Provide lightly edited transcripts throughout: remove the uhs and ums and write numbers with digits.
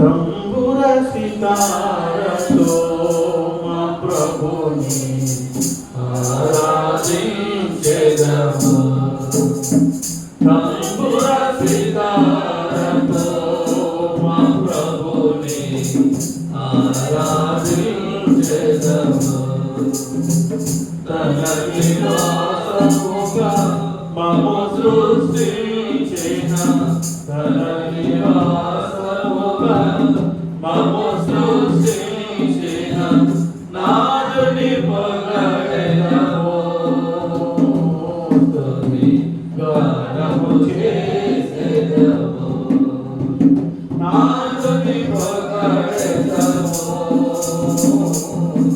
తంబుర సితారతో మా ప్రభుని ఆరాధించెదము. తంబుర సితారతో మా ప్రభుని ఆరాధించెదము. తన నివాసముగా మమ్ము సృష్టించిన తన నివాసముగా మమ్ము సృష్టించిన నాదుని పొగడెదము. స్తుతి గానము చేసెదము. నాదుని పొగడెదము.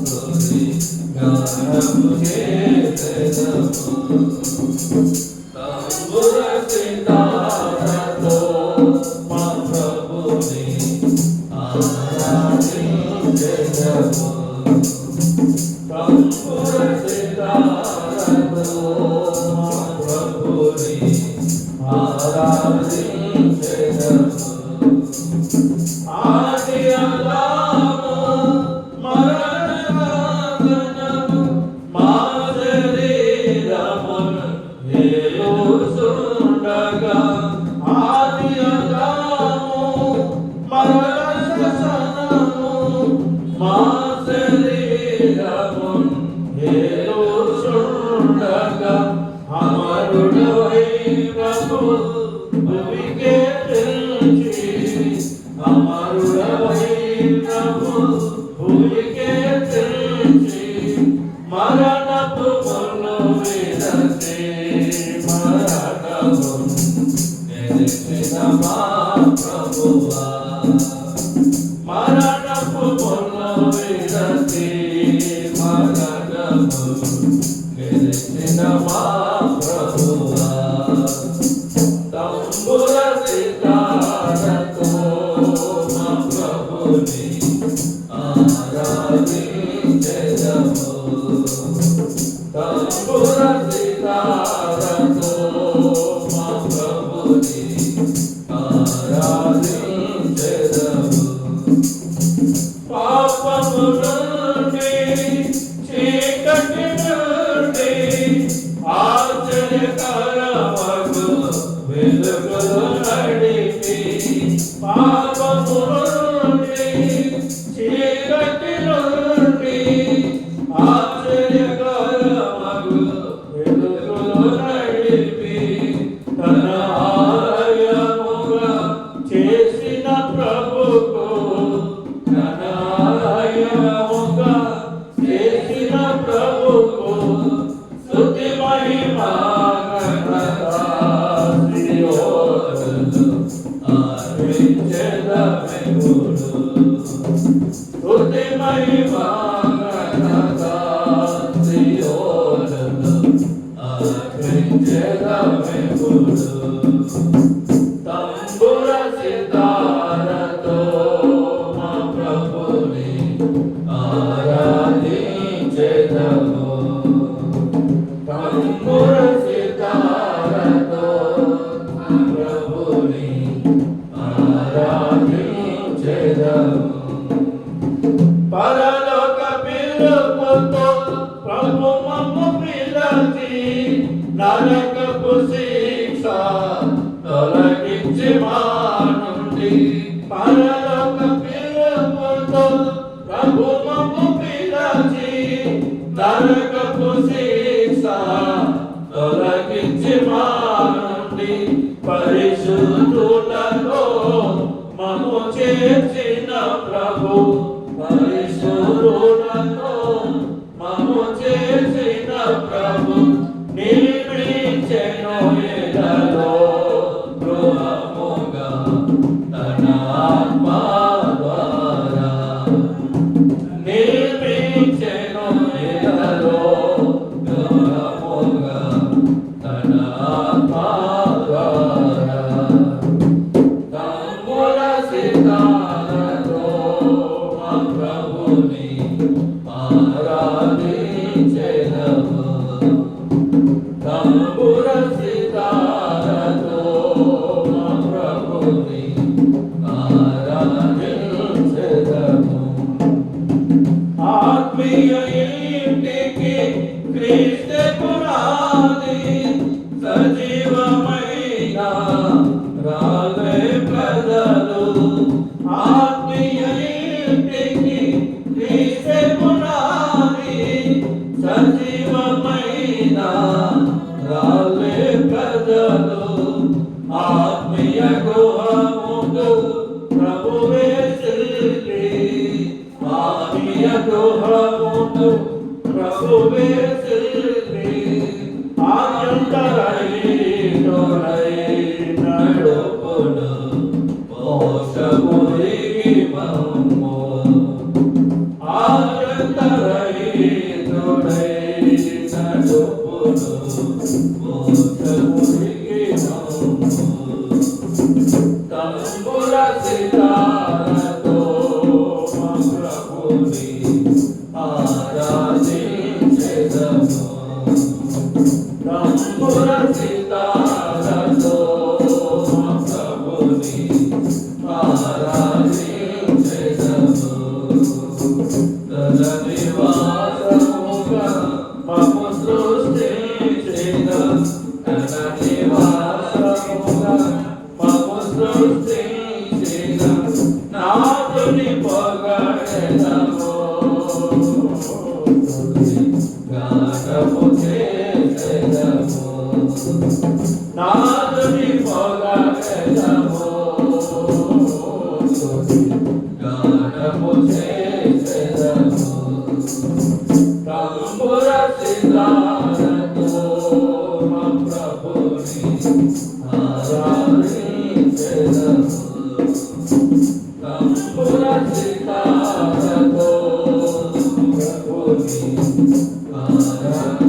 స్తుతి గానము చేసెదము. తంబుర సితారతో మా ప్రభుని ఆరాధించెదము. తంబుర సితారతో మా ప్రభుని ఆరాధించెదము. ఆది అదాము మరణము మా శరీరమును ఏలుచుండగా ఆది అదాము మరణము మా శరీరమును ఏలుచుండగా అమరుడవై ప్రభు భూమికే తెంచి అమరుడవై ప్రభు భూమికే తెంచి మరణపు ముళ్ళు విరచి మరణము నిలిచిన మా ప్రభువా. మరణపు ముళ్ళు విరచి మరణము నిలిచిన మా ప్రభువా. తంబుర సితారతో మా ప్రభుని ఆరాధించెదము. తంబుర సితారతో మా ప్రభుని ఆరాధించెదము. పాపము నుండి చీకటి నుండి ఆశ్చర్యకరమగు వెలుగులో నడిపి పాపము నుండి చీకటి నుండి ఆశ్చర్యకరమగు వెలుగులో నడిపి తన ఆలయముగా చేసిన ప్రభుకు తన ఆలయముగా చేసిన ప్రభుకు స్తుతి మహిమా ఘనత సియోనులో అర్పించెదమెప్పుడు. స్తుతి మహిమా ఘనత సియోనులో అర్పించెదమెప్పుడు. తంబుర సితారతో మా ప్రభుని ఆరాధించెదము. తంబుర సితారతో మా ప్రభుని ఆరాధించెదము. పరలోక పిలుపుతో ప్రభు మమ్ము పిలిచి నరకపు శిక్ష తొలగించి మా నుండి. పరలోక పిలుపుతో ప్రభు మమ్ము పిలిచి నరకపు శిక్ష తొలగించి మా నుండి. పరిశుద్ధులలో మమ్ము చేర్చిన ప్రభు పరిశుద్ధులలో మమ్ము చేర్చిన ప్రభు నిలిపించెను ఇలలో గృహముగా తన ఆత్మ ద్వారా. నిలిపించెను ఇలలో గృహముగా తన ఆత్మ ద్వారా. తంబుర సితారతో మా ప్రభుని గృహముందు ప్రభువే సిల్లి ఆత్మీయ గృహముందు ప్రభువే సిల్లి ఆనందరహితుడై నడుపును మోసమురిగి మమ్ము ఆనందరహితుడై నడుపును మోసమురిగి మమ్ము తంబుర సితారతో మా ప్రభుని ఆరాధించెదము తంబుర సితారతో మా ప్రభుని ఆరాధించెదము తన నివాసముగా మమ్ము సృష్టించిన తన నివాసముగా మమ్ము సృష్టించిన నాథుని పొగడెదము గానము చేసెదము నాథుని పొగడెదము గానము చేసెదము తంబుర సితారతో మా ప్రభుని ఆరాధించెదము తంబుర సితారతో ప్రభుని ఆరాధించెదము